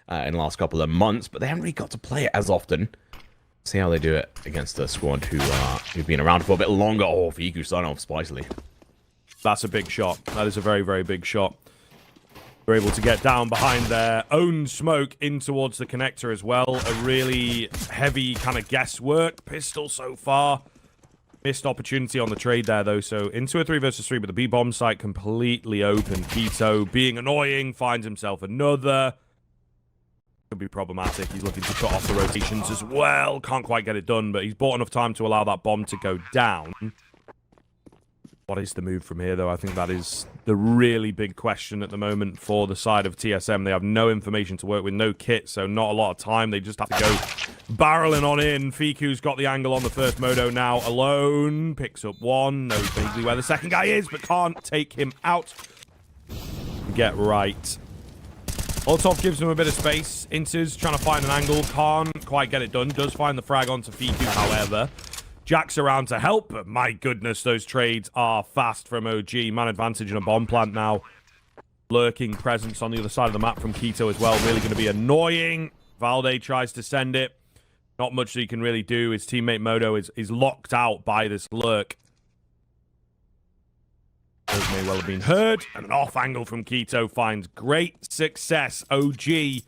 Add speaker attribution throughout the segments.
Speaker 1: lot in the last couple of months, but they haven't really got to play it as often. See how they do it against a squad who've been around for a bit longer. Oh, Fiku starting off spicily.
Speaker 2: That's a big shot. That is a very, very big shot. They're able to get down behind their own smoke in towards the connector as well. A really heavy kind of guesswork. Pistol so far. Missed opportunity on the trade there, though. So into a 3 versus 3, but the B bomb site completely open. Keto being annoying, finds himself another. Could be problematic. He's looking to cut off the rotations as well. Can't quite get it done, but he's bought enough time to allow that bomb to go down. What is the move from here, though? I think that is the really big question at the moment for the side of TSM. They have no information to work with, no kit, so not a lot of time. They just have to go barreling on in. Fiku's got the angle on the first Modo now, alone. Picks up one. Knows vaguely where the second guy is, but can't take him out. Get right. Oltov gives him a bit of space. Inters trying to find an angle. Can't quite get it done. Does find the frag onto Fiku, however. Jack's around to help, but my goodness, those trades are fast from OG. Man advantage in a bomb plant now. Lurking presence on the other side of the map from Keto as well. Really going to be annoying. Valde tries to send it. Not much that he can really do. His teammate Modo is locked out by this lurk. Those may well have been heard. And an off angle from Keto finds great success. OG.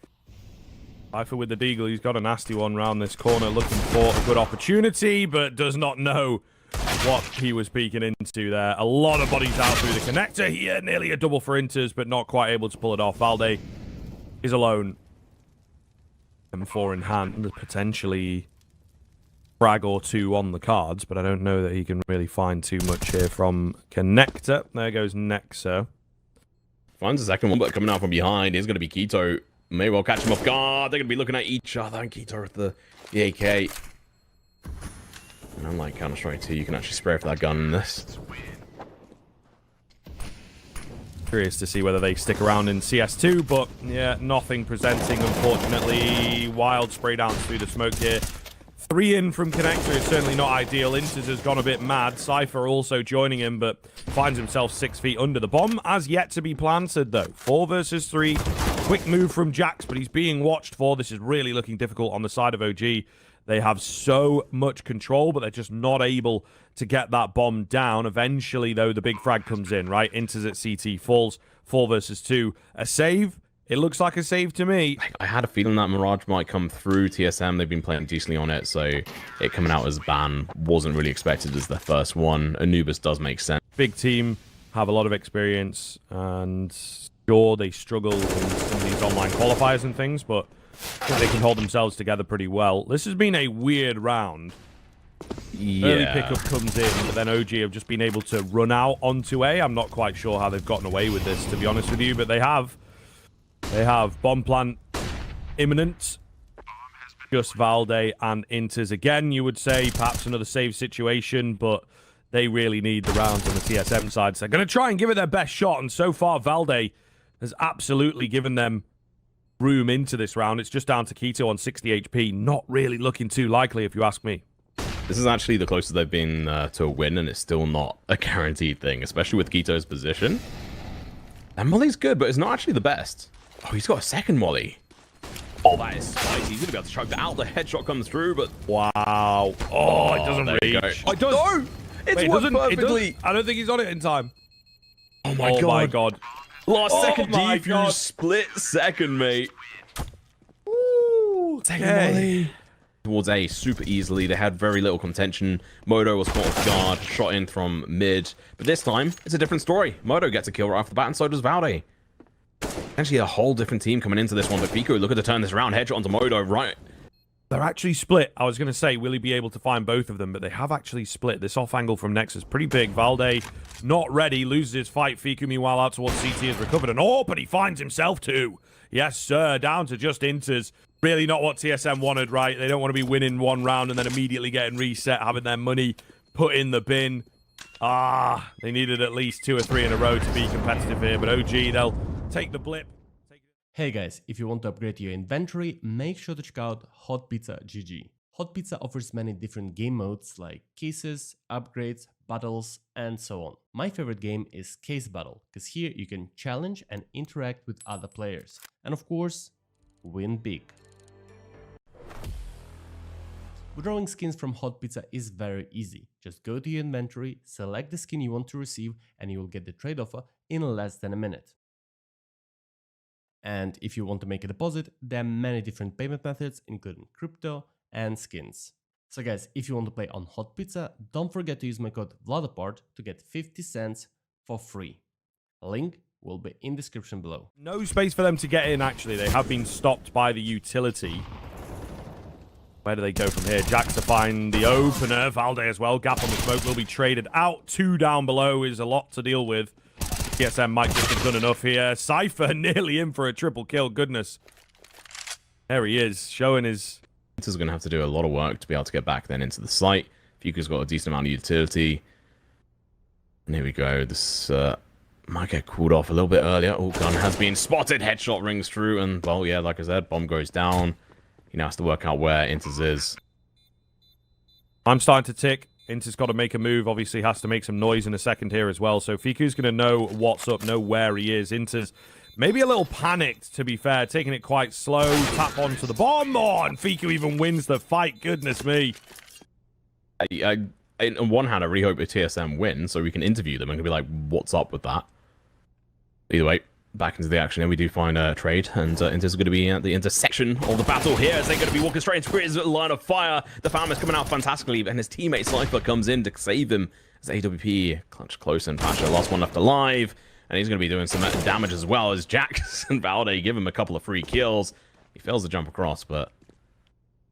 Speaker 2: Cypher with the deagle. He's got a nasty one round this corner, looking for a good opportunity, but does not know what he was peeking into there. A lot of bodies out through the connector here. Nearly a double for Inters, but not quite able to pull it off. Valde is alone. M4 in hand, potentially frag or two on the cards, but I don't know that he can really find too much here from connector. There goes Nexo.
Speaker 1: Finds the second one, but coming out from behind is going to be Keto. May well catch him off guard. They're going to be looking at each other. And Keto with the AK. And unlike Counter-Strike 2, you can actually spray for that gun in this.
Speaker 2: Curious to see whether they stick around in CS2, but yeah, nothing presenting, unfortunately. Wild spray down through the smoke here. 3 in from connector is certainly not ideal. Inters has gone a bit mad. Cypher also joining him, but finds himself 6 feet under. The bomb has yet to be planted, though. 4 versus 3. Quick move from Jax, but he's being watched for. This is really looking difficult on the side of OG. They have so much control, but they're just not able to get that bomb down. Eventually, though, the big frag comes in, right? Inters at CT, falls 4 versus 2. A save? It looks like a save to me.
Speaker 1: I had a feeling that Mirage might come through TSM. They've been playing decently on it, so it coming out as ban wasn't really expected as their first one. Anubis does make sense.
Speaker 2: Big team, have a lot of experience, and sure, they struggle in some of these online qualifiers and things, but I think they can hold themselves together pretty well. This has been a weird round.
Speaker 1: Yeah.
Speaker 2: Early pickup comes in, but then OG have just been able to run out onto A. I'm not quite sure how they've gotten away with this, to be honest with you, but they have. They have bomb plant imminent. Just Valde and Inters again, you would say. Perhaps another save situation, but they really need the rounds on the TSM side. So they're going to try and give it their best shot, and so far Valde has absolutely given them room into this round. It's just down to Keto on 60 HP. Not really looking too likely, if you ask me.
Speaker 1: This is actually the closest they've been to a win, and it's still not a guaranteed thing, especially with Keto's position. And Molly's good, but it's not actually the best. Oh, he's got a second Molly. Oh, that is spicy. He's going to be able to choke that out. The headshot comes through, but...
Speaker 2: Wow. Oh, it doesn't reach.
Speaker 1: Oh, it does. No! It's worked perfectly.
Speaker 2: I don't think he's on it in time.
Speaker 1: Oh, my God. Last second defuse, split second, mate. Ooh, second Molly. Towards A super easily. They had very little contention. Modo was caught off guard, shot in from mid. But this time, it's a different story. Modo gets a kill right off the bat, and so does Valde. Actually, a whole different team coming into this one. But Fiku looking to turn this around. Headshot onto Modo, right?
Speaker 2: They're actually split. I was going to say, will he be able to find both of them? But they have actually split. This off angle from Nexus, pretty big. Valde not ready, loses his fight. Fiku, meanwhile, out towards CT has recovered. And oh, but he finds himself too. Yes, sir. Down to just Inters. Really not what TSM wanted, right? They don't want to be winning one round and then immediately getting reset, having their money put in the bin. Ah, they needed at least 2 or 3 in a row to be competitive here. But OG, they'll take the blip.
Speaker 3: Hey guys, if you want to upgrade your inventory, make sure to check out Hot Pizza GG. Hot Pizza offers many different game modes like cases, upgrades, battles, and so on. My favorite game is Case Battle, because here you can challenge and interact with other players. And of course, win big. Withdrawing skins from Hot Pizza is very easy. Just go to your inventory, select the skin you want to receive, and you will get the trade offer in less than a minute. And if you want to make a deposit, there are many different payment methods, including crypto and skins. So guys, if you want to play on Hot Pizza, don't forget to use my code VLADOPART to get 50 cents for free. Link will be in description below.
Speaker 2: No space for them to get in, actually. They have been stopped by the utility. Where do they go from here? Jax to find the opener. Valde as well. Gap on the smoke will be traded out. 2 down below is a lot to deal with. TSM might just have done enough here. Cypher nearly in for a triple kill. Goodness. There he is, showing his...
Speaker 1: This is going to have to do a lot of work to be able to get back then into the site. Fuku's got a decent amount of utility. And here we go. This might get cooled off a little bit earlier. Oh, gun has been spotted. Headshot rings true. And, well, yeah, like I said, bomb goes down. He now has to work out where Inters is.
Speaker 2: I'm starting to tick. Inter's got to make a move. Obviously has to make some noise in a second here as well. So Fiku's going to know what's up, know where he is. Inter's maybe a little panicked, to be fair. Taking it quite slow. Tap onto the bomb. Oh, and Fiku even wins the fight. Goodness me.
Speaker 1: On one hand, I really hope a TSM wins so we can interview them and be like, what's up with that? Either way, back into the action, and we do find a trade, and Inter's going to be at the intersection of the battle here as they're going to be walking straight into his line of fire. The farm is coming out fantastically, and his teammate Cypher comes in to save him as AWP clutch close and Pasha, last one left alive, and he's going to be doing some damage as well as Jax and Valde give him a couple of free kills. He fails to jump across, but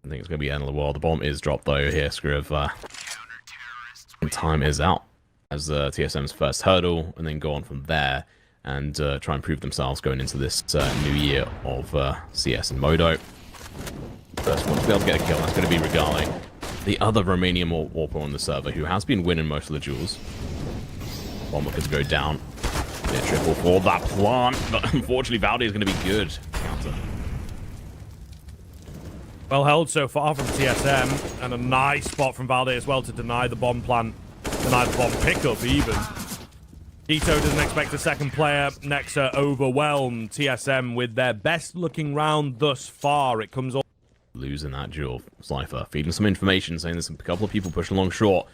Speaker 1: I think it's going to be the end of the world. The bomb is dropped though here, Skriv. Time is out as TSM's first hurdle, and then go on from there and try and prove themselves going into this new year of CS and Modo. First one to be able to get a kill, that's going to be Regali, the other Romanian AWPer on the server, who has been winning most of the duels. Bomb looking to go down. Yeah, triple for that plant, but unfortunately Valde is going to be good. Counter.
Speaker 2: Well held so far from TSM, and a nice spot from Valde as well to deny the bomb plant, deny the bomb pickup even. Ito doesn't expect a second player. Nexa overwhelmed TSM with their best looking round thus far. It comes all
Speaker 1: losing that duel. Cypher feeding some information, saying there's a couple of people pushing along short,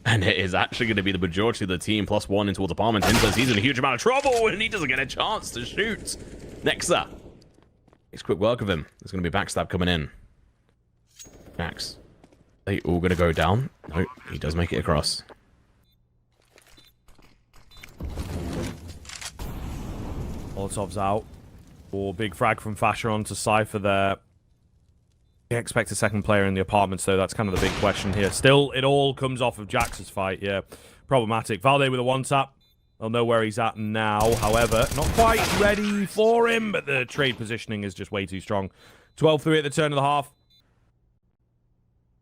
Speaker 1: and it is actually going to be the majority of the team +1 in towards apartment. Inters, he's in a huge amount of trouble, and he doesn't get a chance to shoot. Nexa makes quick work of him. There's going to be a backstab coming in. Jax, they all going to go down? No, he does make it across.
Speaker 2: Molotov's out. Or big frag from Fasher onto Cypher there. You expect a second player in the apartments, though. That's kind of the big question here. Still, it all comes off of Jax's fight, yeah. Problematic. Valde with a one-tap. They'll know where he's at now. However, not quite ready for him, but the trade positioning is just way too strong. 12-3 at the turn of the half.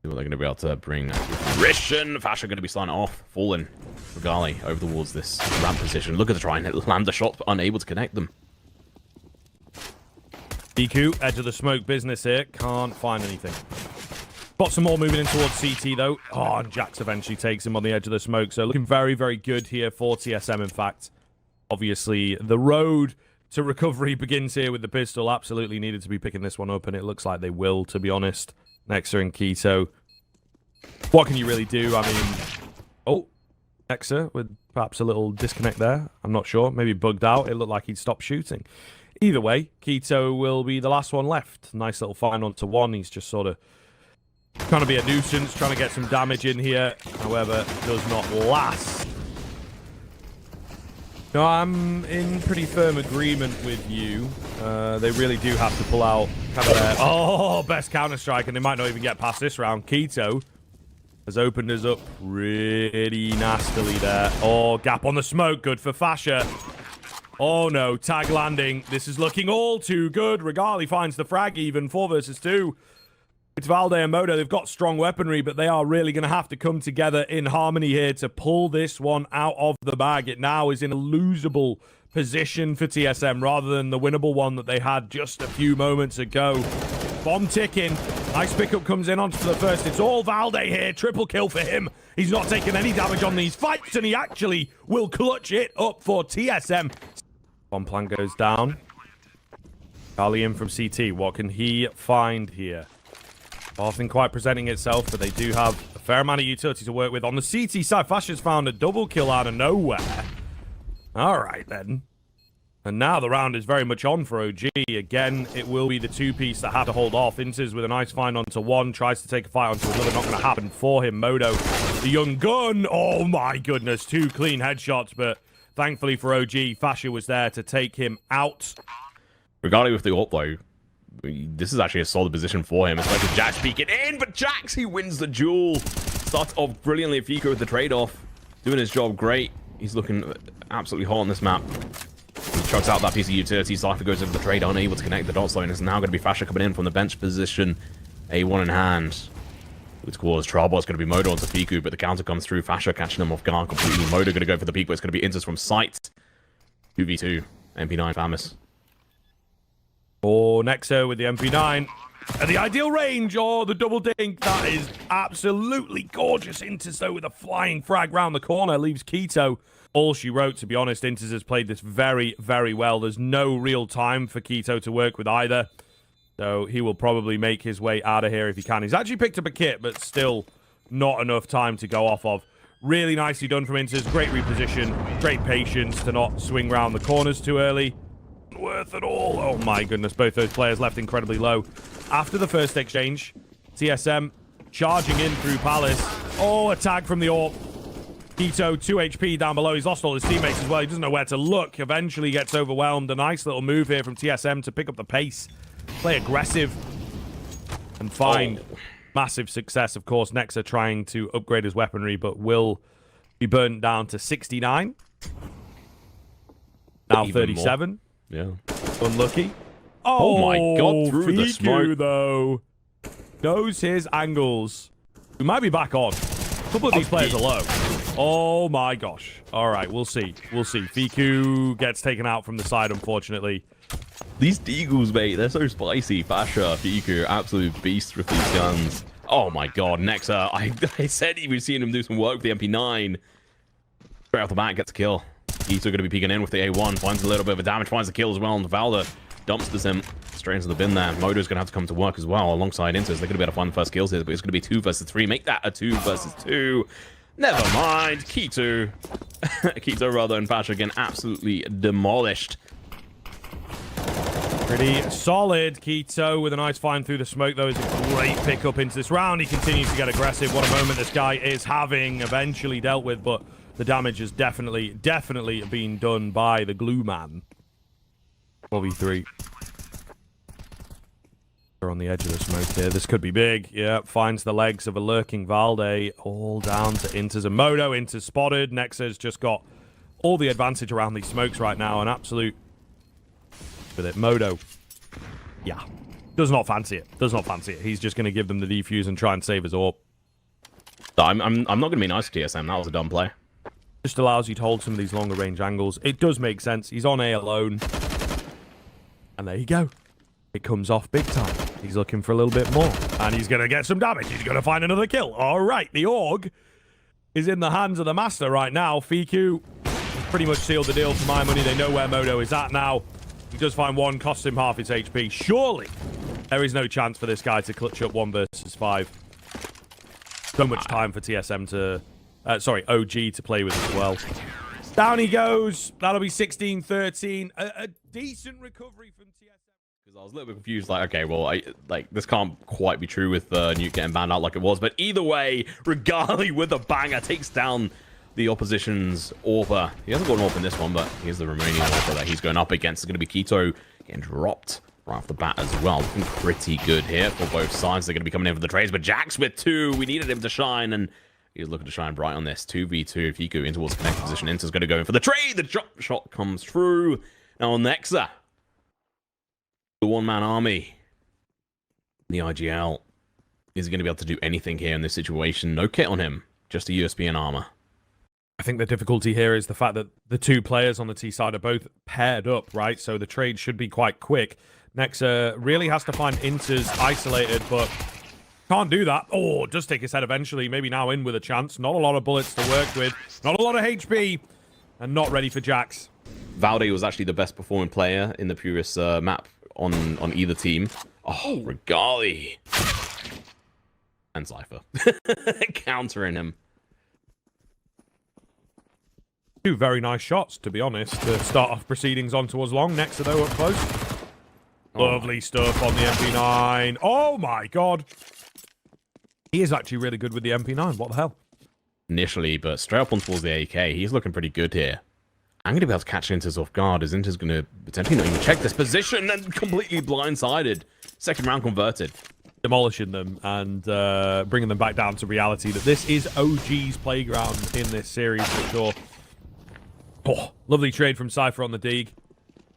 Speaker 1: They're going to be able to bring fruition. Fasher going to be starting off, falling. Regali over towards this ramp position. Look at the try and land the shot, but unable to connect them.
Speaker 2: DQ, edge of the smoke business here. Can't find anything. Got some more moving in towards CT, though. Oh, and Jax eventually takes him on the edge of the smoke. So looking very, very good here for TSM, in fact. Obviously, the road to recovery begins here with the pistol. Absolutely needed to be picking this one up, and it looks like they will, to be honest. Nexa and Keto. What can you really do? I mean... Oh, Nexa with perhaps a little disconnect there. I'm not sure. Maybe bugged out. It looked like he'd stopped shooting. Either way, Keto will be the last one left. Nice little find onto one. He's just sort of trying to be a nuisance, trying to get some damage in here. However, does not last. No, I'm in pretty firm agreement with you. They really do have to pull out kind of their... Oh, best Counter-Strike, and they might not even get past this round. Keto has opened us up pretty nastily there. Oh, gap on the smoke. Good for Fasher. Oh, no. Tag landing. This is looking all too good. Regali finds the frag even. 4 versus 2. It's Valde and Modo. They've got strong weaponry, but they are really going to have to come together in harmony here to pull this one out of the bag. It now is in a losable position for TSM rather than the winnable one that they had just a few moments ago. Bomb ticking. Nice pickup comes in onto the first. It's all Valde here. Triple kill for him. He's not taking any damage on these fights, and he actually will clutch it up for TSM. Bomb plan goes down. Charlie in from CT. What can he find here? Often quite presenting itself, but they do have a fair amount of utility to work with. On the CT side, Fasha's found a double kill out of nowhere. All right, then. And now the round is very much on for OG. Again, it will be the two-piece that have to hold off. Inters with a nice find onto one. Tries to take a fight onto another. Not going to happen for him. Modo, the young gun. Oh, my goodness. 2 clean headshots, but thankfully for OG, Fasha was there to take him out.
Speaker 1: Regarding with the ult, though, this is actually a solid position for him. It's like Jax peeking in, but Jax, he wins the duel. Starts off brilliantly. Fico with the trade-off. Doing his job great. He's looking absolutely hot on this map. He chucks out that piece of utility. Cypher goes over the trade, unable to connect the dots line. It's now going to be Fasha coming in from the bench position. A1 in hand. It's cause trouble. It's going to be Modo onto Fiku, but the counter comes through. Fasha catching him off guard completely. Modo going to go for the peak, but it's going to be Inters from sight. 2v2. MP9 Famous.
Speaker 2: Or Nexo with the MP9. At the ideal range, or the double dink. That is absolutely gorgeous. Inters, though, with a flying frag round the corner, leaves Keto all she wrote. To be honest, Inters has played this very, very well. There's no real time for Keto to work with either. So he will probably make his way out of here if he can. He's actually picked up a kit, but still not enough time to go off of. Really nicely done from Inters. Great reposition. Great patience to not swing round the corners too early. Worth it all. Oh my goodness, both those players left incredibly low. After the first exchange, TSM charging in through Palace. Oh, a tag from the AWP. Keto, 2 HP down below. He's lost all his teammates as well. He doesn't know where to look. Eventually gets overwhelmed. A nice little move here from TSM to pick up the pace. Play aggressive and find massive success. Of course, Nexa trying to upgrade his weaponry, but will be burnt down to 69. Now
Speaker 1: Even
Speaker 2: 37.
Speaker 1: More. Yeah.
Speaker 2: Unlucky.
Speaker 1: Oh my god, through the smoke.
Speaker 2: Though, knows his angles. We might be back on. A couple of these players are low. Oh my gosh. All right, we'll see. We'll see. Fiku gets taken out from the side, unfortunately.
Speaker 1: These deagles, mate, they're so spicy. Fasha, Fiku, absolute beasts with these guns. Oh my god, Nexa. I said he was seeing him do some work with the MP9. Straight off the bat, gets a kill. He's still going to be peeking in with the A1. Finds a little bit of a damage. Finds the kill as well. And Valda dumpsters him straight into the bin there. Modo's going to have to come to work as well alongside Inters. They're going to be able to find the first kills here, but it's going to be 2 versus 3. Make that a 2 versus 2. Never mind. Keto. Keto, rather, and Fasha again absolutely demolished.
Speaker 2: Pretty solid. Keto with a nice find through the smoke, though, is a great pickup into this round. He continues to get aggressive. What a moment this guy is having. Eventually dealt with, but the damage has definitely been done by the glue man. 4v3. They're on the edge of the smoke here. This could be big. Yeah, finds the legs of a lurking Valde. All down to Inters and Modo. Inters spotted. Nexa's just got all the advantage around these smokes right now. An absolute with it. Modo. Yeah. Does not fancy it. Does not fancy it. He's just going to give them the defuse and try and save his AWP.
Speaker 1: I'm not going to be nice to TSM. That was a dumb play.
Speaker 2: Just allows you to hold some of these longer range angles. It does make sense. He's on A alone. And there you go. It comes off big time. He's looking for a little bit more. And he's going to get some damage. He's going to find another kill. All right. The AUG is in the hands of the master right now. Fiku has pretty much sealed the deal for my money. They know where Modo is at now. He does find one, costs him half his HP. Surely there is no chance for this guy to clutch up 1 versus 5. So much time for TSM to... OG to play with as well. Down he goes. That'll be 16-13. A decent recovery from TSM.
Speaker 1: Because I was a little bit confused. Like, okay, well, this can't quite be true with Nuke getting banned out like it was. But either way, Regali with a banger takes down the opposition's AWPer. He hasn't got an AWP in this one, but here's the remaining AWPer that he's going up against. It's going to be Keto getting dropped right off the bat as well. Looking pretty good here for both sides. They're going to be coming in for the trades. But Jax with 2. We needed him to shine, and he's looking to shine bright on this. 2v2. Fiku in towards connected position. Inter's going to go in for the trade. The drop shot comes through. Now on Nexa, the one-man army, the IGL, is going to be able to do anything here in this situation. No kit on him. Just a USB and armor.
Speaker 2: I think the difficulty here is the fact that the 2 players on the T side are both paired up, right? So the trade should be quite quick. Nexa really has to find Inters isolated, but can't do that. Oh, does take his head eventually. Maybe now in with a chance. Not a lot of bullets to work with. Not a lot of HP. And not ready for Jax.
Speaker 1: Valde was actually the best performing player in the Purist map on either team. Oh, Regali. And Cypher. Countering him.
Speaker 2: Two very nice shots, to be honest, to start off proceedings on towards long. Next, though, up close. Lovely stuff on the MP9. Oh, my God. He is actually really good with the MP9. What the hell?
Speaker 1: Initially, but straight up on towards the AK, he's looking pretty good here. I'm going to be able to catch Inters off guard, as Inters going to potentially not even check this position and completely blindsided. Second round converted.
Speaker 2: Demolishing them and bringing them back down to reality that this is OG's playground in this series for sure. Oh, lovely trade from Cypher on the dig.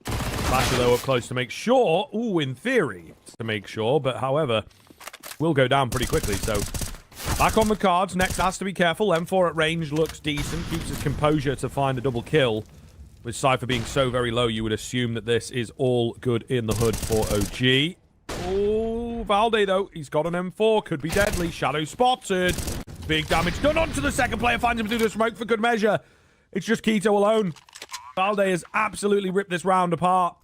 Speaker 2: Basher, though, up close to make sure. Ooh, in theory, to make sure. But, however, will go down pretty quickly. So, back on the cards. Next has to be careful. M4 at range looks decent. Keeps his composure to find a double kill. With Cypher being so very low, you would assume that this is all good in the hood for OG. Oh, Valde, though. He's got an M4. Could be deadly. Shadow spotted. Big damage done onto the second player. Finds him through the smoke for good measure. It's just Keto alone. Valde has absolutely ripped this round apart.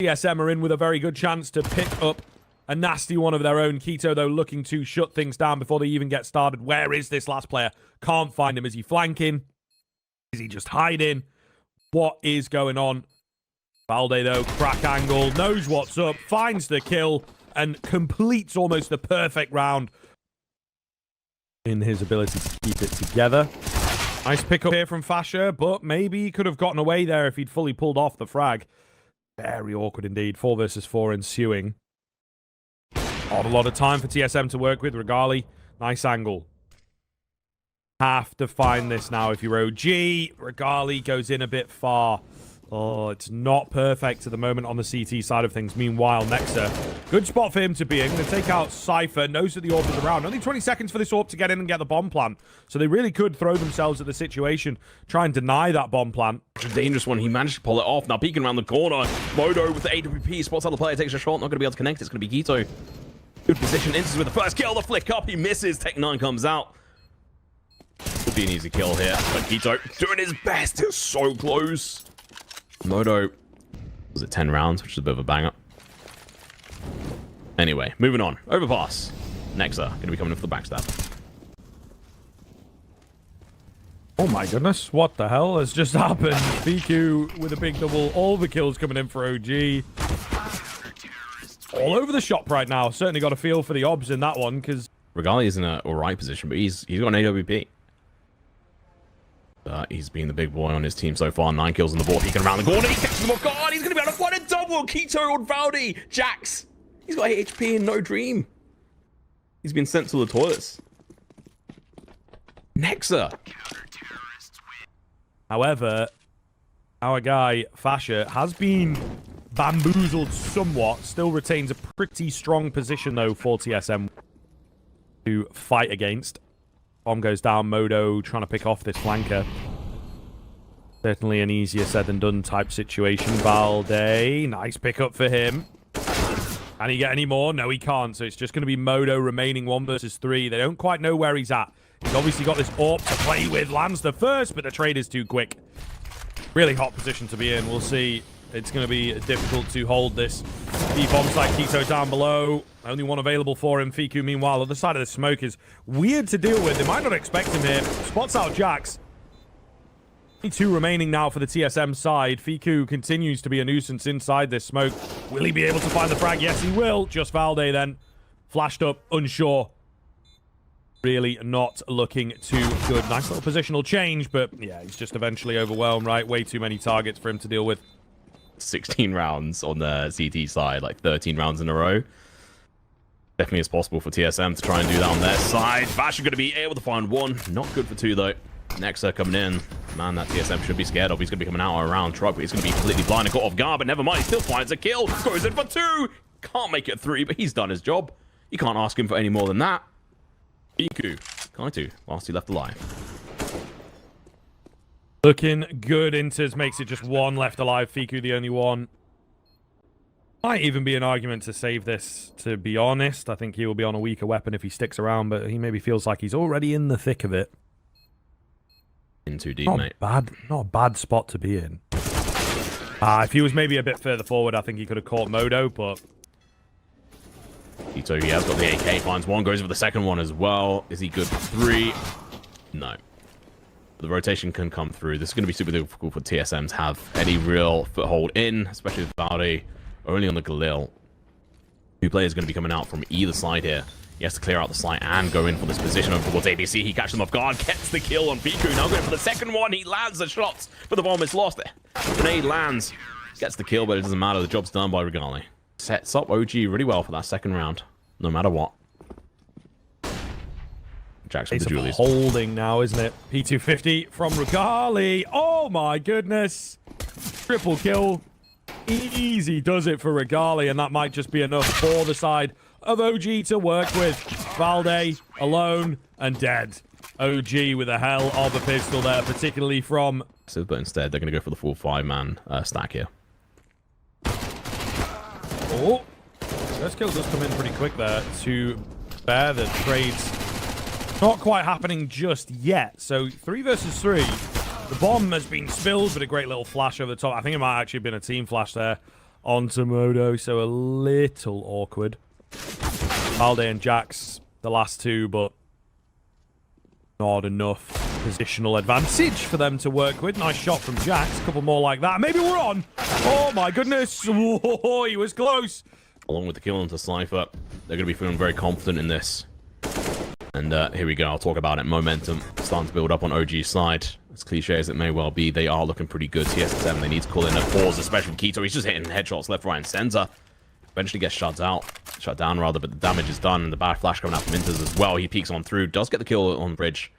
Speaker 2: TSM are in with a very good chance to pick up a nasty one of their own. Keto, though, looking to shut things down before they even get started. Where is this last player? Can't find him. Is he flanking? Is he just hiding? What is going on? Valde, though, crack angle, knows what's up, finds the kill, and completes almost the perfect round in his ability to keep it together. Nice pick up here from Fasher, but maybe he could have gotten away there if he'd fully pulled off the frag. Very awkward indeed. 4 versus 4 ensuing. Not a lot of time for TSM to work with. Regali, nice angle. Have to find this now if you're OG. Regali goes in a bit far. Oh, it's not perfect at the moment on the CT side of things. Meanwhile, Nexa, good spot for him to be in. Going to take out Cypher. Knows that the orb is around. Only 20 seconds for this orb to get in and get the bomb plant. So they really could throw themselves at the situation, try and deny that bomb plant.
Speaker 1: It's a dangerous one. He managed to pull it off. Now peeking around the corner. Modo with the AWP. Spots out the player. Takes a shot. Not going to be able to connect. It's going to be Keto. Good position. Inters with the first kill. The flick up. He misses. Tech9 comes out. Could be an easy kill here. But Keto doing his best. It's so close. Modo was it 10 rounds, which is a bit of a banger. Anyway, moving on. Overpass. Nexa going to be coming in for the backstab.
Speaker 2: Oh my goodness, what the hell has just happened? BQ with a big double. All the kills coming in for OG. All over the shop right now. Certainly got a feel for the obs in that one, because
Speaker 1: Regali is in an alright position, but he's got an AWP. He's been the big boy on his team so far. 9 kills on the board. Peeking around the corner. He catches him off guard. He's going to be able to find a double. Keto on Valdi. Jax. He's got 8 HP and no dream. He's been sent to the toilets. Nexa.
Speaker 2: However, our guy, Fasher, has been bamboozled somewhat. Still retains a pretty strong position, though, for TSM to fight against. Bomb goes down. Modo trying to pick off this flanker. Certainly an easier said than done type situation. Valde, nice pickup for him. Can he get any more? No, he can't. So it's just going to be Modo remaining 1 versus 3. They don't quite know where he's at. He's obviously got this AWP to play with. Lands the first, but the trade is too quick. Really hot position to be in. We'll see. It's going to be difficult to hold this. The bomb site Keto down below. Only one available for him. Fiku, meanwhile, other side of the smoke is weird to deal with. They might not expect him here. Spots out Jax. 2 remaining now for the TSM side. Fiku continues to be a nuisance inside this smoke. Will he be able to find the frag? Yes, he will. Just Valde then. Flashed up, unsure. Really not looking too good. Nice little positional change, but yeah, he's just eventually overwhelmed, right? Way too many targets for him to deal with.
Speaker 1: 16 rounds on the CT side, like 13 rounds in a row. Definitely is possible for TSM to try and do that on their side. Bash are going to be able to find 1. Not good for 2, though. Nexa coming in. Man, that TSM should be scared of. He's going to be coming out around truck, but he's going to be completely blind and caught off guard, but never mind. He still finds a kill. Goes in for 2. Can't make it 3, but he's done his job. You can't ask him for any more than that. Iku, Kaitu, whilst he left alive.
Speaker 2: Looking good. Inters makes it just 1 left alive. Fiku the only one. Might even be an argument to save this, to be honest. I think he will be on a weaker weapon if he sticks around, but he maybe feels like he's already in the thick of it.
Speaker 1: In too deep,
Speaker 2: Not
Speaker 1: mate.
Speaker 2: Not a bad spot to be in. If he was maybe a bit further forward, I think he could have caught Modo, but...
Speaker 1: So he has got the AK, finds one, goes for the second one as well. Is he good for 3? No. The rotation can come through. This is going to be super difficult for TSM to have any real foothold in, especially with Valde only on the Galil. 2 players going to be coming out from either side here. He has to clear out the site and go in for this position over towards ABC. He catches them off guard, gets the kill on Fiku. Now going for the second one. He lands the shots, but the bomb is lost. Grenade lands, gets the kill, but it doesn't matter. The job's done by Regali. Sets up OG really well for that second round, no matter what. Jackson for Julius.
Speaker 2: Holding now, isn't it? P250 from Regali. Oh my goodness. Triple kill. Easy does it for Regali, and that might just be enough for the side of OG to work with. Valde alone and dead. OG with a hell of a pistol there, particularly from...
Speaker 1: But instead, they're going to go for the full 5-man stack here.
Speaker 2: Oh, first kill does come in pretty quick there to bear the trades. Not quite happening just yet. So 3 versus 3. The bomb has been spilled, but a great little flash over the top. I think it might actually have been a team flash there onto Modo, so a little awkward. Valde and Jax, the last 2, but not enough positional advantage for them to work with. Nice shot from Jax. A couple more like that. Maybe we're on. Oh my goodness. Whoa, he was close.
Speaker 1: Along with the kill onto Cypher, they're going to be feeling very confident in this. And here we go. I'll talk about it. Momentum starting to build up on OG's side. As cliche as it may well be, they are looking pretty good. TSM, they need to call in a pause, especially from Keto. He's just hitting headshots left, right, and center. Eventually gets shut down, but the damage is done. And the bad flash coming out from Inters as well. He peeks on through, does get the kill on bridge.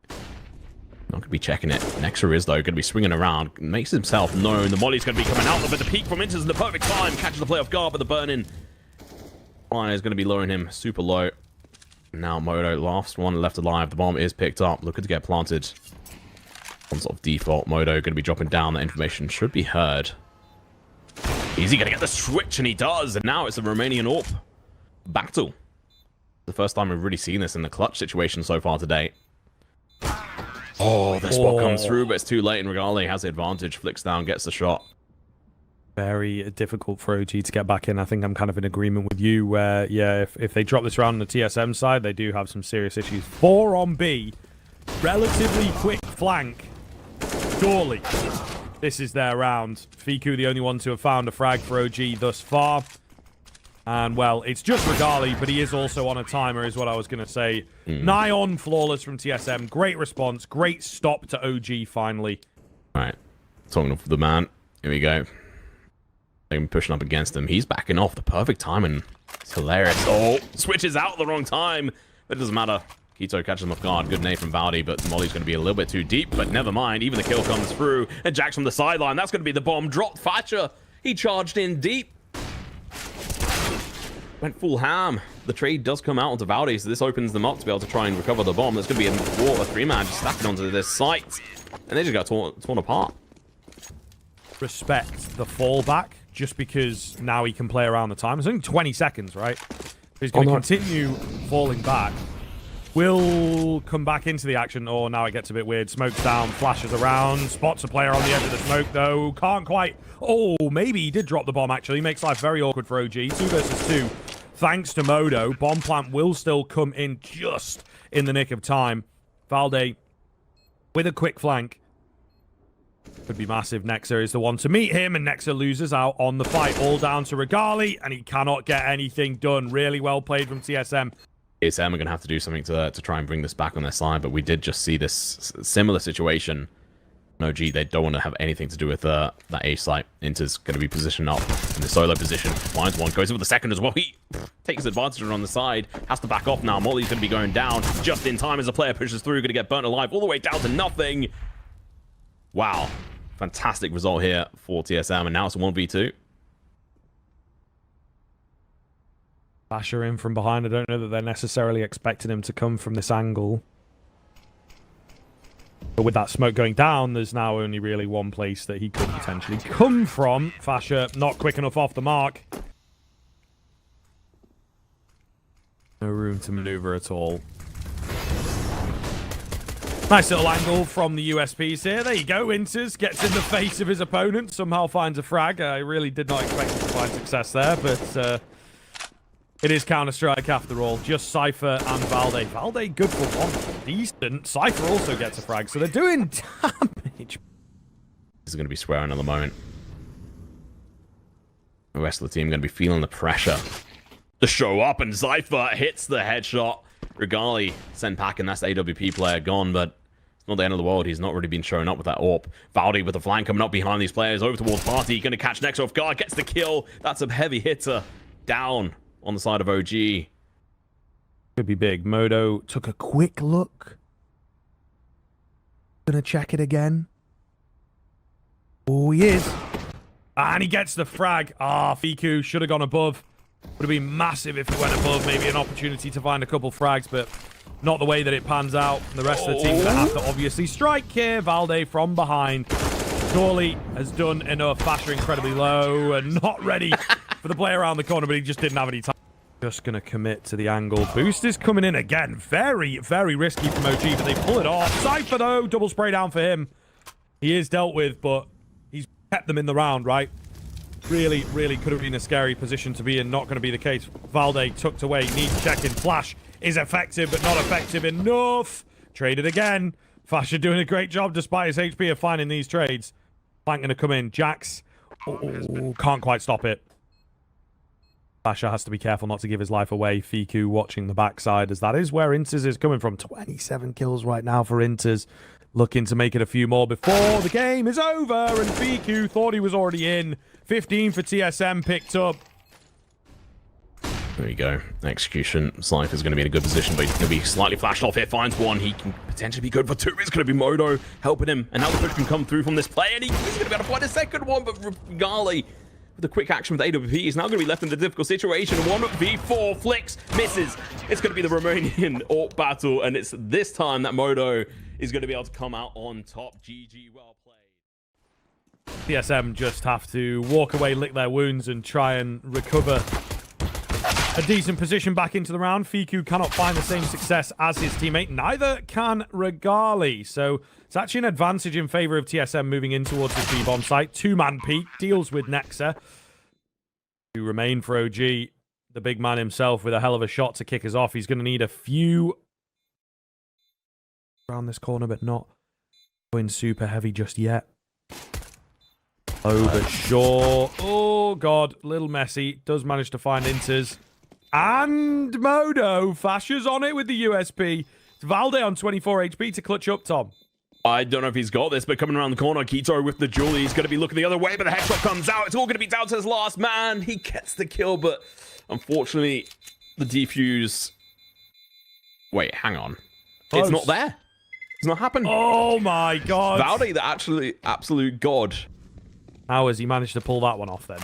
Speaker 1: Not going to be checking it. Nexa is, though, going to be swinging around. Makes himself known. The molly's going to be coming out, but the peek from Inters in the perfect time. Catches the play off guard, but the burn-in line is going to be lowering him super low. Now Modo, last one left alive. The bomb is picked up. Looking to get planted. On sort of default, Modo going to be dropping down. That information should be heard. Is he going to get the switch? And he does. And now it's a Romanian AWP battle. The first time we've really seen this in the clutch situation so far today. Oh, the spot comes through, but it's too late. And Regali has the advantage. Flicks down, gets the shot.
Speaker 2: Very difficult for OG to get back in. I think I'm kind of in agreement with you where, yeah, if they drop this round on the TSM side, they do have some serious issues. 4 on B. Relatively quick flank. Surely this is their round. Fiku, the only one to have found a frag for OG thus far. And, well, it's just Regali, but he is also on a timer, is what I was going to say. Nigh on flawless from TSM. Great response. Great stop to OG, finally.
Speaker 1: All right. Talking off the man. Here we go. They're pushing up against him. He's backing off. The perfect timing. It's hilarious. Oh, switches out at the wrong time. But it doesn't matter. Keto catches him off guard. Good nade from Valde, but Molly's going to be a little bit too deep. But never mind. Even the kill comes through. And Jax from the sideline. That's going to be the bomb. Dropped Thatcher. He charged in deep. Went full ham. The trade does come out onto Valde, so this opens them up to be able to try and recover the bomb. There's going to be a 3-man just stacking onto this site. And they just got torn apart.
Speaker 2: Respect the fallback, just because now he can play around the time. It's only 20 seconds, right? He's going to continue falling back. Will come back into the action. Oh, now it gets a bit weird. Smokes down, flashes around, spots a player on the edge of the smoke, though. Can't quite... Oh, maybe he did drop the bomb, actually. Makes life very awkward for OG. 2 versus 2. Thanks to Modo. Bomb plant will still come in just in the nick of time. Valde with a quick flank. Could be massive. Nexa is the one to meet him, and Nexa loses out on the fight. All down to Regali, and he cannot get anything done. Really well played from TSM.
Speaker 1: TSM are going to have to do something to try and bring this back on their side, but we did just see this similar situation. No, gee, they don't want to have anything to do with that A site. Inter's going to be positioned up in the solo position. Finds one, goes in with the second as well. He takes advantage on the side, has to back off now. Molly's going to be going down just in time as the player pushes through. Going to get burnt alive all the way down to nothing. Wow. Fantastic result here for TSM, and now it's a 1v2.
Speaker 2: Basher in from behind. I don't know that they're necessarily expecting him to come from this angle. But with that smoke going down, there's now only really one place that he could potentially come from. Fasher not quick enough off the mark. No room to maneuver at all. Nice little angle from the USPs here. There you go. Inters gets in the face of his opponent. Somehow finds a frag. I really did not expect him to find success there, but it is Counter-Strike after all. Just Cypher and Valde. Valde good for one. Decent. Cypher also gets a frag, so they're doing damage.
Speaker 1: This is going to be swearing at the moment. The rest of the team going to be feeling the pressure to show up, and Cypher hits the headshot. Regali sent packing. That's the AWP player gone, but it's not the end of the world. He's not really been showing up with that AWP. Valde with the flank coming up behind these players. Over towards Party. Going to catch next off guard. Gets the kill. That's a heavy hitter. Down on the side of OG.
Speaker 2: Could be big. Modo took a quick look. Gonna check it again. Oh, he is. And he gets the frag. Ah, Fiku should have gone above. Would have been massive if he went above. Maybe an opportunity to find a couple frags, but not the way that it pans out. And the rest of the team gonna have to obviously strike here. Valde from behind. Surely has done enough. Fasher incredibly low and not ready for the play around the corner, but he just didn't have any time. Just going to commit to the angle. Boost is coming in again. Very, very risky from OG, but they pull it off. Cypher, though. Double spray down for him. He is dealt with, but he's kept them in the round, right? Really, really could have been a scary position to be in. Not going to be the case. Valde tucked away. Needs checking. Flash is effective, but not effective enough. Traded again. Fasher doing a great job despite his HP of finding these trades. Flank going to come in. Jax. Oh, can't quite stop it. Fasher has to be careful not to give his life away. Fiku watching the backside, as that is where Inters is coming from. 27 kills right now for Inters. Looking to make it a few more before the game is over. And Fiku thought he was already in. 15 for TSM picked up.
Speaker 1: There you go. Execution. Cypher's going to be in a good position, but he's going to be slightly flashed off here. Finds one. He can potentially be good for two. It's going to be Modo helping him. And now the push can come through from this play. And he's going to be able to find a second one, but Regali, the quick action with AWP, is now going to be left in the difficult situation. 1v4 flicks, misses. It's going to be the Romanian AWP battle, and it's this time that Modo is going to be able to come out on top. GG, well played.
Speaker 2: TSM just have to walk away, lick their wounds, and try and recover a decent position back into the round. Fiku cannot find the same success as his teammate. Neither can Regali. So it's actually an advantage in favor of TSM moving in towards the B-bomb site. Two-man peak, deals with Nexa. To remain for OG, the big man himself with a hell of a shot to kick us off. He's going to need a few around this corner, but not going super heavy just yet. Oh, but sure. Oh, God. Little messy. Does manage to find Inters. And Modo. Fasher's on it with the USP. It's Valde on 24 HP to clutch up, Tom.
Speaker 1: I don't know if he's got this, but coming around the corner, Kito with the Julie. He's going to be looking the other way, but the headshot comes out. It's all going to be down to his last man. He gets the kill, but unfortunately, the defuse... Wait, hang on.
Speaker 2: Close.
Speaker 1: It's not there. It's not happened.
Speaker 2: Oh, my God.
Speaker 1: Valde, the absolute god.
Speaker 2: How has he managed to pull that one off, then?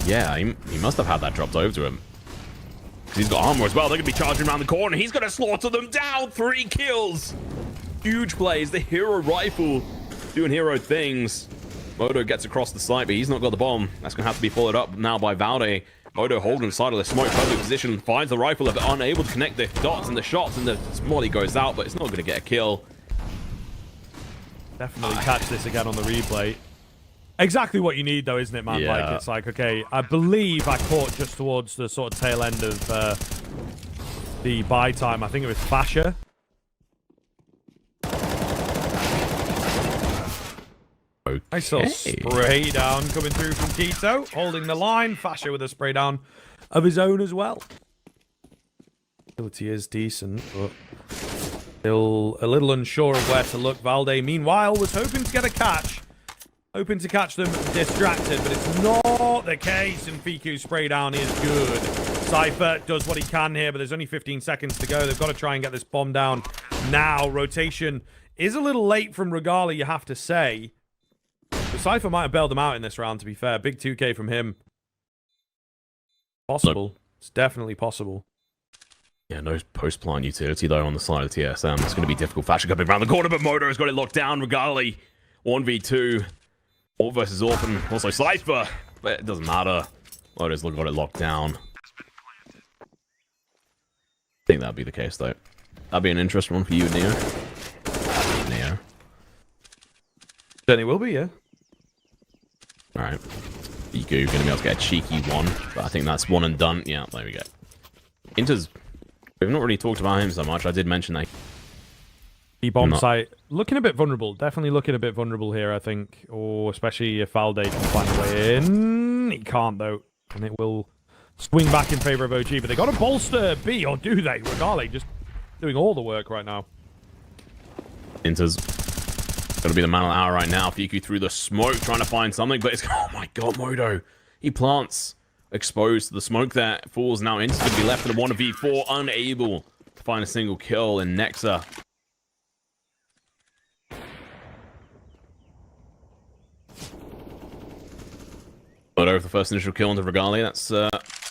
Speaker 1: Yeah, he must have had that dropped over to him. Because he's got armor as well. They're going to be charging around the corner. He's going to slaughter them down. 3 kills. Huge plays. The hero rifle doing hero things. Modo gets across the site, but he's not got the bomb. That's going to have to be followed up now by Valde. Modo holding the side of the smoke, perfect position, finds the rifle, but unable to connect the dots and the shots, and the molly goes out, but it's not going to get a kill.
Speaker 2: Definitely catch this again on the replay. Exactly what you need, though, isn't it, man?
Speaker 1: Yeah.
Speaker 2: Like, it's like, okay, I believe I caught just towards the sort of tail end of the buy time. I think it was Fasher.
Speaker 1: Okay.
Speaker 2: Nice little spray down coming through from Kito, holding the line. Fasher with a spray down of his own as well. Ability is decent, but still a little unsure of where to look. Valde, meanwhile, was hoping to get a catch. Hoping to catch them distracted, but it's not the case, and Fiku's spray down is good. Cypher does what he can here, but there's only 15 seconds to go. They've got to try and get this bomb down now. Rotation is a little late from Regali, you have to say. But Cypher might have bailed them out in this round, to be fair. Big 2K from him. Possible.
Speaker 1: Look.
Speaker 2: It's definitely possible.
Speaker 1: Yeah, no post-plant utility, though, on the side of TSM. It's going to be difficult. Fasher coming around the corner, but Modo's got it locked down. Regali, 1v2. Orb versus Orphan. Also Cypher, but it doesn't matter. Modo's got it locked down. I think that'd be the case, though. That'd be an interesting one for you, Neo. Neo.
Speaker 2: Certainly will be, yeah.
Speaker 1: Alright. Fiku gonna be able to get a cheeky one, but I think that's one and done. Yeah, there we go. Inter's... We've not really talked about him so much. I did mention that.
Speaker 2: B-bomb site. Looking a bit vulnerable. Definitely looking a bit vulnerable here, I think. Or especially if Valde can find a way in. He can't, though. And it will swing back in favor of OG. But they got to bolster B, or do they? Regale just doing all the work right now.
Speaker 1: Inter's gonna be the man of the hour right now. Fiku through the smoke trying to find something, but it's... Oh my god, Modo. He plants. Exposed to the smoke there. Falls now. Inter's gonna be left in a 1v4. Unable to find a single kill in Nexa. Modo with the first initial kill onto Regale. That's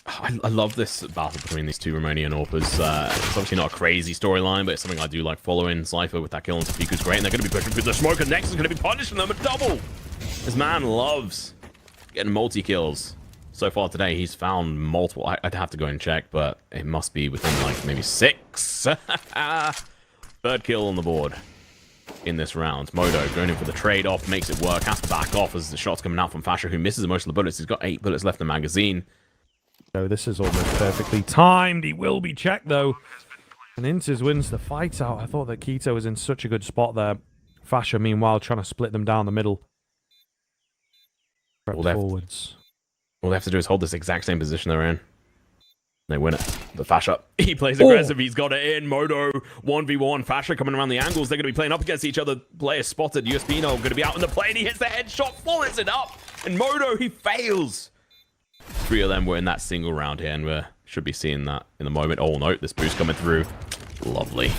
Speaker 1: I love this battle between these two Romanian AWPers. It's obviously not a crazy storyline, but it's something I do like following. Cypher with that kill onto Fiku's great, and they're going to be pushing through the smoke, and Nex is going to be punishing them a double. This man loves getting multi-kills. So far today, he's found multiple. I'd have to go and check, but it must be within like maybe 6. Third kill on the board in this round. Modo going in for the trade-off, makes it work, has to back off as the shot's coming out from Fasher, who misses most of the bullets. He's got 8 bullets left in the magazine.
Speaker 2: So this is almost perfectly timed. He will be checked, though. And Intes wins the fight out. I thought that Keto was in such a good spot there. Fasher, meanwhile, trying to split them down the middle. Forwards.
Speaker 1: All they have to do is hold this exact same position they're in. They win it. But Fasher, he plays aggressive. He's got it in. Modo 1v1. Fasher coming around the angles. They're going to be playing up against each other. Player spotted. USPino going to be out in the plane. He hits the headshot, follows it up. And Modo, he fails. 3 of them were in that single round here, and we should be seeing that in a moment. Oh no, this boost coming through. Lovely.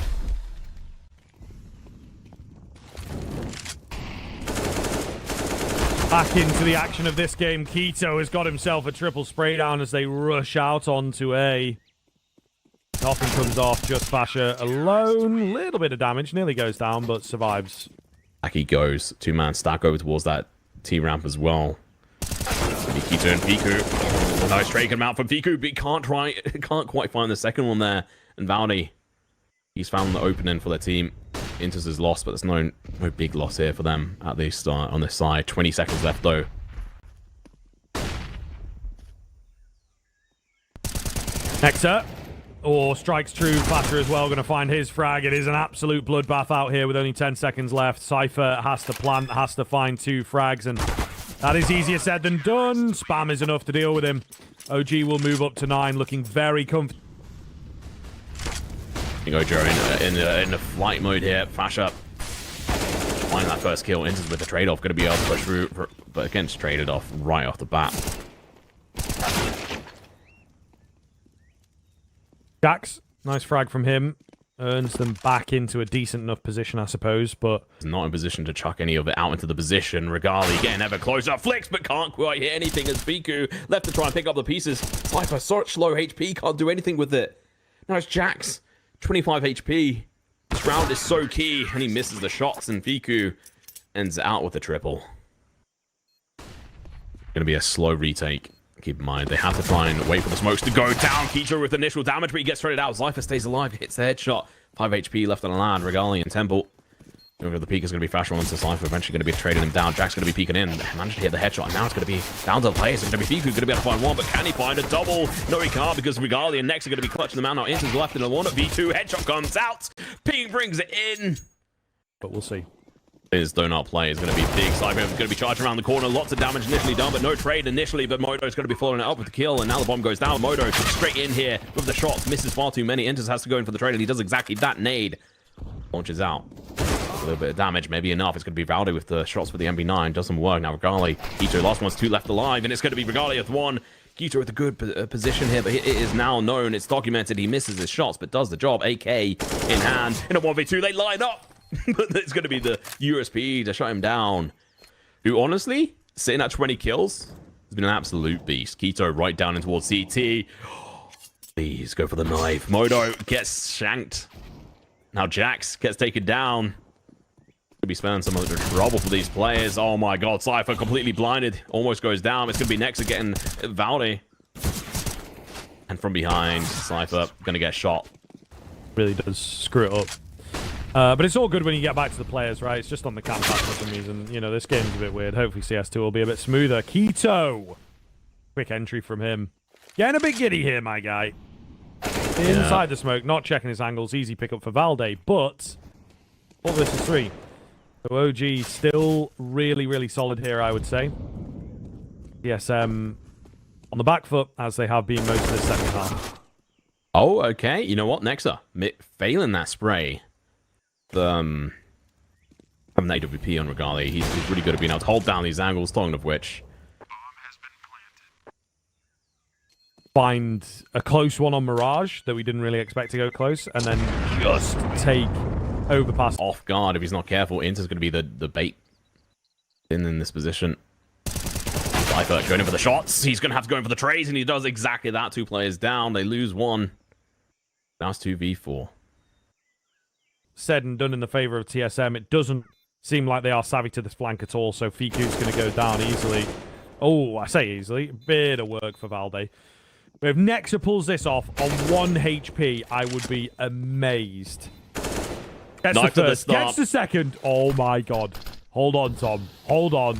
Speaker 2: Back into the action of this game. Keto has got himself a triple spray down as they rush out onto A. Nothing comes off, just Fasher alone. Little bit of damage, nearly goes down, but survives.
Speaker 1: Back he goes. 2-man stack over towards that T-ramp as well. Maybe Keto and Fiku. Nice trade come out from Fiku, but he can't quite find the second one there. And Valde, he's found the opening for their team. Intes is lost, but there's no big loss here for them at the start on this side. 20 seconds left though.
Speaker 2: Nexa, or strikes true. Fasher as well, going to find his frag. It is an absolute bloodbath out here with only 10 seconds left. Cypher has to plant, has to find 2 frags, and that is easier said than done. Spam is enough to deal with him. OG will move up to 9, looking very comfortable.
Speaker 1: Joe in a flight mode here. Fasher find that first kill. Intes with the trade-off, going to be able to push through, but again, it's traded off right off the bat.
Speaker 2: Jax, nice frag from him. Earns them back into a decent enough position, I suppose, but...
Speaker 1: He's not in position to chuck any of it out into the position. Regale getting ever closer. Flicks, but can't quite hit anything as Fiku left to try and pick up the pieces. Cypher, such low HP, can't do anything with it. Now it's Jax. 25 HP. This round is so key, and he misses the shots, and Fiku ends out with a triple. Gonna be a slow retake. Keep in mind, they have to try and wait for the smokes to go down. Keito with initial damage, but he gets traded out. Cypher stays alive, hits the headshot. 5 HP left on the land. Regale and Temple. Over the peak is going to be Fasher onto Cypher. Eventually going to be trading him down. Jack's going to be peeking in. Managed to hit the headshot. And now it's going to be down to the players. It's going to be Fiku going to be able to find one. But can he find a double? No, he can't, because Regale and Nex are going to be clutching them out. Now Intes left in the 1v2. Headshot comes out. Ping brings it in.
Speaker 2: But we'll see.
Speaker 1: His donut play is going to be big. Cypher is going to be charging around the corner. Lots of damage initially done, but no trade initially. But Modo is going to be following it up with the kill. And now the bomb goes down. Modo straight in here with the shots. Misses far too many. Intes has to go in for the trade, and he does exactly that. Nade launches out. A little bit of damage, maybe enough. It's going to be Valde with the shots for the MB9. Doesn't work. Now Regale, Keto, last one's 2 left alive, and it's going to be Regale with 1. Keto with a good position here, but it is now known. It's documented. He misses his shots, but does the job. AK in hand. In a 1v2, they line up. But it's going to be the USP to shut him down. Who, honestly, sitting at 20 kills, has been an absolute beast. Keto right down in towards CT. Please go for the knife. Modo gets shanked. Now Jax gets taken down. Could be spending some of the trouble for these players. Oh my god, Cypher completely blinded. Almost goes down. It's going to be Nexa getting Valde. And from behind, Cypher going to get shot.
Speaker 2: Really does screw it up. But it's all good when you get back to the players, right? It's just on the camp for some reason. You know, this game's a bit weird. Hopefully CS2 will be a bit smoother. Keto! Quick entry from him. Getting a bit giddy here, my guy. Inside the smoke, not checking his angles. Easy pickup for Valde, but 4 versus 3. So OG still really, really solid here, I would say. TSM on the back foot, as they have been most of the second half.
Speaker 1: Oh, okay. You know what? Nexa, failing that spray. Having an AWP on Regali, he's really good at being able to hold down these angles, talking of which.
Speaker 2: Find a close one on Mirage that we didn't really expect to go close, and then just take overpass.
Speaker 1: Off guard if he's not careful. Inter's going to be the bait in this position. Cypher going in for the shots. He's going to have to go in for the trades, and he does exactly that. 2 players down. They lose 1. Now it's 2v4.
Speaker 2: Said and done in the favor of TSM. It doesn't seem like they are savvy to this flank at all, so Fiku's going to go down easily. Oh, I say easily. Bit of work for Valde. But if Nexa pulls this off on 1 HP, I would be amazed. Gets the first, gets the second. Oh my god. Hold on, Tom. Hold on.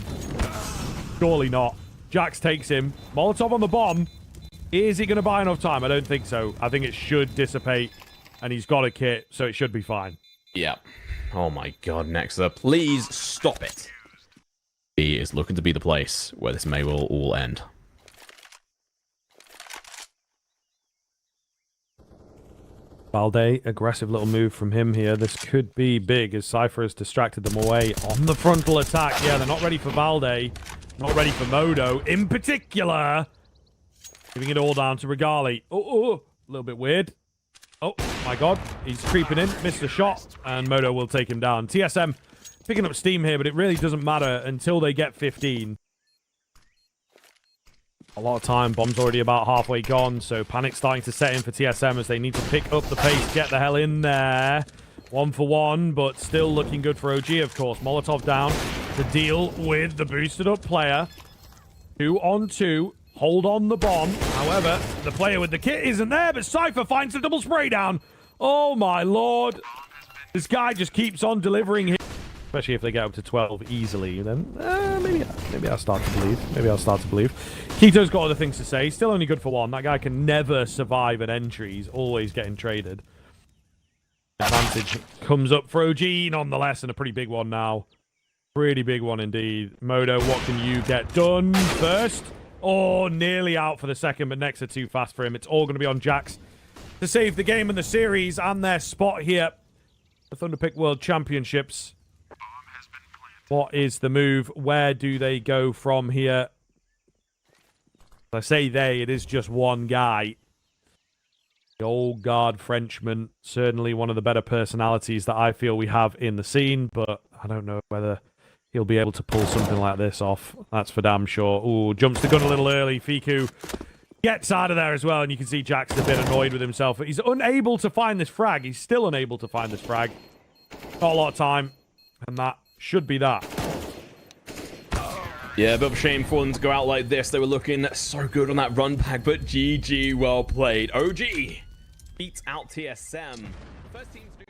Speaker 2: Surely not. Jax takes him. Molotov on the bomb. Is he going to buy enough time? I don't think so. I think it should dissipate, and he's got a kit, so it should be fine.
Speaker 1: Yeah. Oh my god, Nexa, please stop it. He is looking to be the place where this may well all end.
Speaker 2: Valde, aggressive little move from him here. This could be big as Cypher has distracted them away on the frontal attack. Yeah, they're not ready for Valde. Not ready for Modo in particular. Giving it all down to Regali. Oh, a little bit weird. Oh, my God. He's creeping in. Missed a shot. And Modo will take him down. TSM picking up steam here, but it really doesn't matter until they get 15. A lot of time. Bomb's already about halfway gone, so panic's starting to set in for TSM as they need to pick up the pace, get the hell in there. 1 for 1, but still looking good for OG, of course. Molotov down to deal with the boosted up player. 2 on 2. Hold on the bomb. However, the player with the kit isn't there, but Cypher finds the double spray down. Oh, my lord. This guy just keeps on delivering him. Especially if they get up to 12 easily, then maybe I'll start to believe. Maybe I'll start to believe. Keto's got other things to say. Still only good for 1. That guy can never survive an entry. He's always getting traded. Advantage comes up for OG nonetheless, and a pretty big one now. Pretty big one indeed. Modo, what can you get done first? Oh, nearly out for the second, but Nexa too fast for him. It's all going to be on Jax to save the game and the series and their spot here. The Thunderpick World Championships. What is the move? Where do they go from here? I say they, it is just one guy. The old guard Frenchman. Certainly one of the better personalities that I feel we have in the scene, but I don't know whether he'll be able to pull something like this off. That's for damn sure. Ooh, jumps the gun a little early. Fiku gets out of there as well, and you can see Jack's a bit annoyed with himself. He's unable to find this frag. He's still unable to find this frag. Not a lot of time, and that should be that.
Speaker 1: Yeah, a bit of a shame for them to go out like this. They were looking so good on that run back, but GG, well played. OG beats out TSM. First teams do